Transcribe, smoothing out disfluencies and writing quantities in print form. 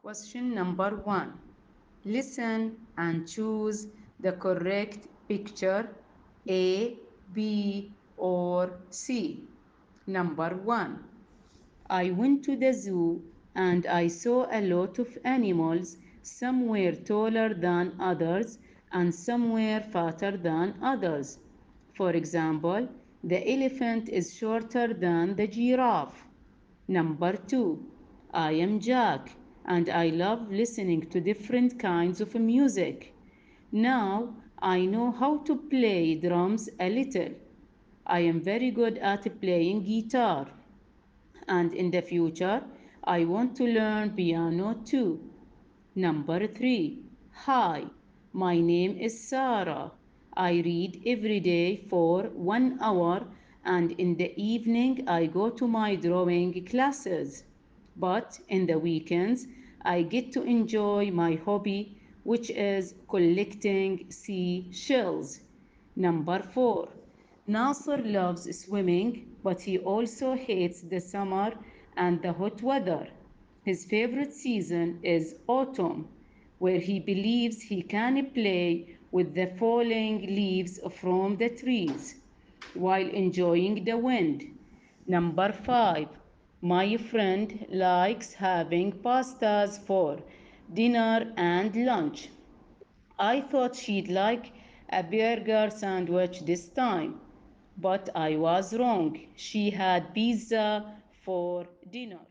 Question number one. Listen and choose the correct picture A, B, or C. Number one. I went to the zoo and I saw a lot of animals. Some were taller than others and some were fatter than others. For example, the elephant is shorter than the giraffe. Number two, I am Jack and I love listening to different kinds of music. Now I know how to play drums a little. I am very good at playing guitar. And in the future, I want to learn piano too. Number three, hi, my name is Sarah. I read every day for 1 hour and in the evening I go to my drawing classes. But in the weekends, I get to enjoy my hobby, which is collecting seashells. Number four, Nasser loves swimming, but he also hates the summer and the hot weather. His favorite season is autumn, where he believes he can play with the falling leaves from the trees while enjoying the wind. Number five, my friend likes having pastas for dinner and lunch. I thought she'd like a burger sandwich this time, but I was wrong. She had pizza for dinner.